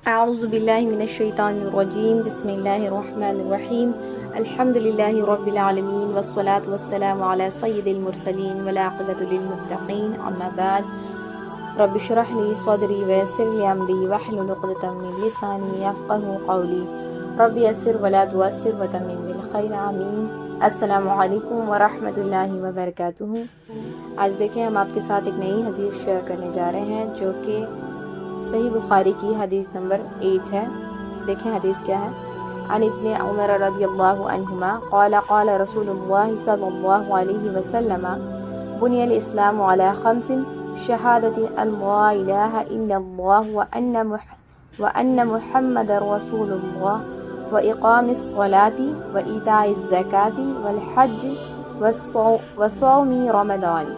اعوذ باللہ من الشیطان الرجیم بسم اللہ الرحمن الرحیم الحمد للہ رب العالمین والصلاة والسلام علی سید المرسلین والعاقبۃ للمتقین اما بعد رب اشرح لی صدری ویسر لی امری واحلل عقدۃ من لسانی یفقہوا قولی رب یسر ولا تعسر وتمم بالخیر آمین۔ السلام علیکم ورحمۃ اللہ وبرکاتہ۔ آج دیکھیں ہم آپ کے ساتھ ایک نئی حدیث شیئر کرنے جا رہے ہیں جو کہ صحیح بخاری کی حدیث نمبر 8 ہے۔ دیکھیں حدیث کیا ہے۔ عن ابن عمر رضی اللہ عنہما قال قال رسول اللہ صلی اللہ علیہ وسلم بنی الاسلام علی خمس شہادت ان لا الہ الا اللہ وان محمد رسول اللہ واقام الصلاة وایتاء الزکاة والحج وصوم رمضان۔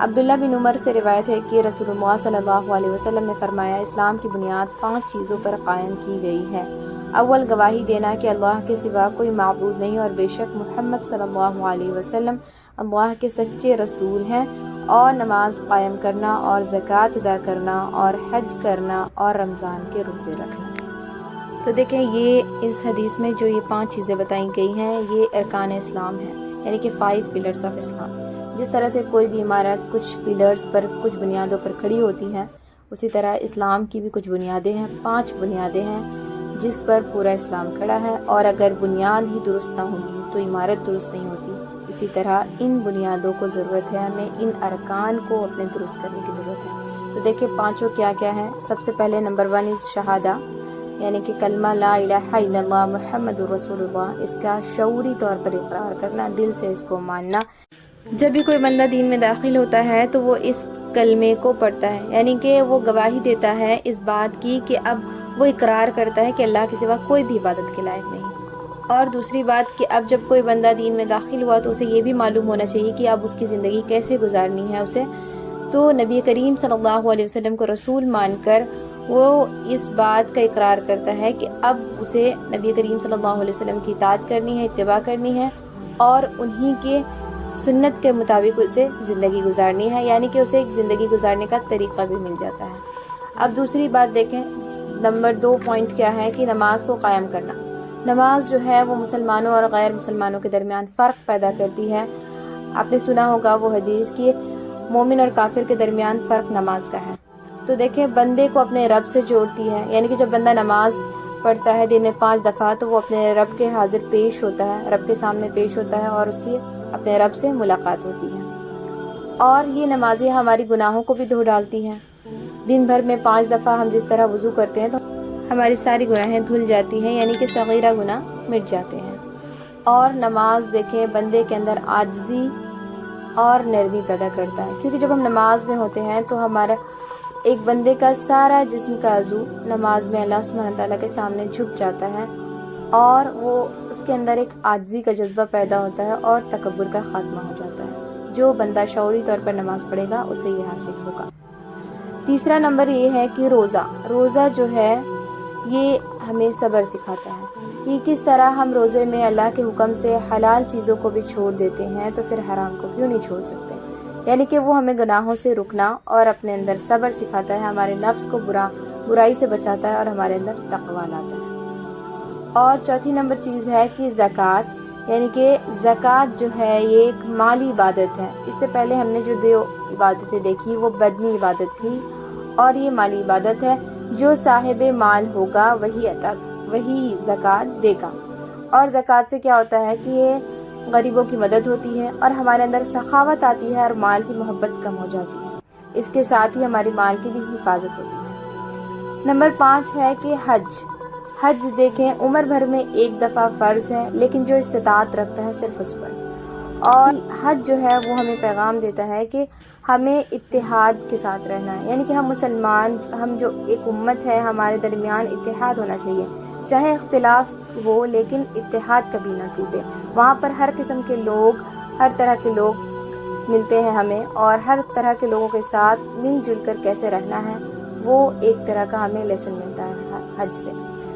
عبداللہ بن عمر سے روایت ہے کہ رسول اللہ صلی اللہ علیہ وسلم نے فرمایا، اسلام کی بنیاد 5 چیزوں پر قائم کی گئی ہے۔ اول، گواہی دینا کہ اللہ کے سوا کوئی معبود نہیں اور بے شک محمد صلی اللہ علیہ وسلم اللہ کے سچے رسول ہیں، اور نماز قائم کرنا اور زکوٰۃ ادا کرنا اور حج کرنا اور رمضان کے روزے رکھنا۔ تو دیکھیں یہ اس حدیث میں جو یہ 5 چیزیں بتائی گئی ہیں یہ ارکان اسلام ہیں، یعنی کہ 5 پلرز آف اسلام۔ جس طرح سے کوئی بھی عمارت کچھ پلرز پر کچھ بنیادوں پر کھڑی ہوتی ہے، اسی طرح اسلام کی بھی کچھ بنیادیں ہیں، 5 بنیادیں ہیں جس پر پورا اسلام کھڑا ہے، اور اگر بنیاد ہی درست نہ ہوگی تو عمارت درست نہیں ہوتی۔ اسی طرح ان بنیادوں کو ضرورت ہے، ہمیں ان ارکان کو اپنے درست کرنے کی ضرورت ہے۔ تو دیکھیں 5 کیا کیا ہے۔ سب سے پہلے نمبر 1 از شہادہ، یعنی کہ کلمہ لا الہ الا اللہ محمد رسول اللہ، اس کا شعوری طور پر اقرار کرنا، دل سے اس کو ماننا۔ جب بھی کوئی بندہ دین میں داخل ہوتا ہے تو وہ اس کلمے کو پڑھتا ہے، یعنی کہ وہ گواہی دیتا ہے اس بات کی کہ اب وہ اقرار کرتا ہے کہ اللہ کے سوا کوئی بھی عبادت کے لائق نہیں۔ اور دوسری بات کہ اب جب کوئی بندہ دین میں داخل ہوا تو اسے یہ بھی معلوم ہونا چاہیے کہ اب اس کی زندگی کیسے گزارنی ہے اسے۔ تو نبی کریم صلی اللہ علیہ وسلم کو رسول مان کر وہ اس بات کا اقرار کرتا ہے کہ اب اسے نبی کریم صلی اللہ علیہ وسلم کی اطاعت کرنی ہے، اتباع کرنی ہے، اور انہی کے سنت کے مطابق اسے زندگی گزارنی ہے، یعنی کہ اسے ایک زندگی گزارنے کا طریقہ بھی مل جاتا ہے۔ اب دوسری بات دیکھیں، نمبر 2 پوائنٹ کیا ہے کہ نماز کو قائم کرنا۔ نماز جو ہے وہ مسلمانوں اور غیر مسلمانوں کے درمیان فرق پیدا کرتی ہے۔ آپ نے سنا ہوگا وہ حدیث کہ مومن اور کافر کے درمیان فرق نماز کا ہے۔ تو دیکھیں بندے کو اپنے رب سے جوڑتی ہے، یعنی کہ جب بندہ نماز پڑھتا ہے دن میں 5 دفعہ تو وہ اپنے رب کے حاضر پیش ہوتا ہے، رب کے سامنے پیش ہوتا ہے، اور اس کی اپنے رب سے ملاقات ہوتی ہے۔ اور یہ نمازیں ہماری گناہوں کو بھی دھو ڈالتی ہیں۔ دن بھر میں 5 دفعہ ہم جس طرح وضو کرتے ہیں تو ہماری ساری گناہیں دھل جاتی ہیں، یعنی کہ صغیرہ گناہ مٹ جاتے ہیں۔ اور نماز دیکھیں بندے کے اندر عاجزی اور نرمی پیدا کرتا ہے، کیونکہ جب ہم نماز میں ہوتے ہیں تو ہمارا ایک بندے کا سارا جسم کا عضو نماز میں اللہ سبحانہ تعالیٰ کے سامنے جھک جاتا ہے، اور وہ اس کے اندر ایک عاجزی کا جذبہ پیدا ہوتا ہے اور تکبر کا خاتمہ ہو جاتا ہے۔ جو بندہ شعوری طور پر نماز پڑھے گا اسے یہ حاصل ہوگا۔ تیسرا نمبر یہ ہے کہ روزہ جو ہے یہ ہمیں صبر سکھاتا ہے کہ کس طرح ہم روزے میں اللہ کے حکم سے حلال چیزوں کو بھی چھوڑ دیتے ہیں تو پھر حرام کو کیوں نہیں چھوڑ سکتے، یعنی کہ وہ ہمیں گناہوں سے رکنا اور اپنے اندر صبر سکھاتا ہے، ہمارے نفس کو برائی سے بچاتا ہے اور ہمارے اندر تقویٰ لاتا ہے۔ اور چوتھی نمبر چیز ہے کہ زکوٰۃ، یعنی کہ زکوٰۃ جو ہے یہ ایک مالی عبادت ہے۔ اس سے پہلے ہم نے جو 2 عبادتیں دیکھی وہ بدنی عبادت تھی، اور یہ مالی عبادت ہے۔ جو صاحب مال ہوگا وہی زکوٰۃ دے گا۔ اور زکوٰۃ سے کیا ہوتا ہے کہ یہ غریبوں کی مدد ہوتی ہے اور ہمارے اندر سخاوت آتی ہے اور مال کی محبت کم ہو جاتی ہے۔ اس کے ساتھ ہی ہماری مال کی بھی حفاظت ہوتی ہے۔ نمبر 5 ہے کہ حج دیکھیں عمر بھر میں 1 دفعہ فرض ہے، لیکن جو استطاعت رکھتا ہے صرف اس پر۔ اور حج جو ہے وہ ہمیں پیغام دیتا ہے کہ ہمیں اتحاد کے ساتھ رہنا ہے، یعنی کہ ہم مسلمان، ہم جو ایک امت ہے، ہمارے درمیان اتحاد ہونا چاہیے، چاہے اختلاف ہو لیکن اتحاد کبھی نہ ٹوٹے۔ وہاں پر ہر قسم کے لوگ، ہر طرح کے لوگ ملتے ہیں ہمیں، اور ہر طرح کے لوگوں کے ساتھ مل جل کر کیسے رہنا ہے وہ ایک طرح کا ہمیں لیسن ملتا ہے حج سے۔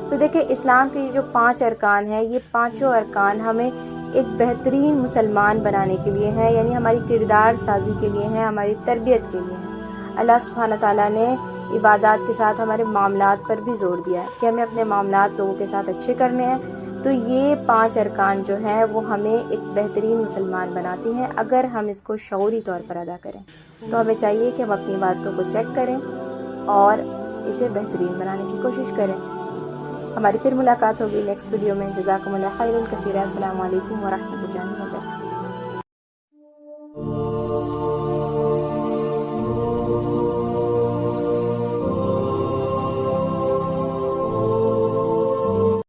تو دیکھیں اسلام کے یہ جو 5 ارکان ہیں، یہ 5 ارکان ہمیں ایک بہترین مسلمان بنانے کے لیے ہیں، یعنی ہماری کردار سازی کے لیے ہیں، ہماری تربیت کے لیے ہیں۔ اللہ سبحانہ تعالیٰ نے عبادات کے ساتھ ہمارے معاملات پر بھی زور دیا ہے کہ ہمیں اپنے معاملات لوگوں کے ساتھ اچھے کرنے ہیں۔ تو یہ 5 ارکان جو ہیں وہ ہمیں ایک بہترین مسلمان بناتی ہیں اگر ہم اس کو شعوری طور پر ادا کریں۔ تو ہمیں چاہیے کہ ہم اپنی باتوں کو چیک کریں اور اسے بہترین بنانے کی کوشش کریں۔ ہماری پھر ملاقات ہوگی نیکسٹ ویڈیو میں۔ جزاکم اللہ خیرا کثیرا۔ السلام علیکم ورحمۃ اللہ وبرکاتہ۔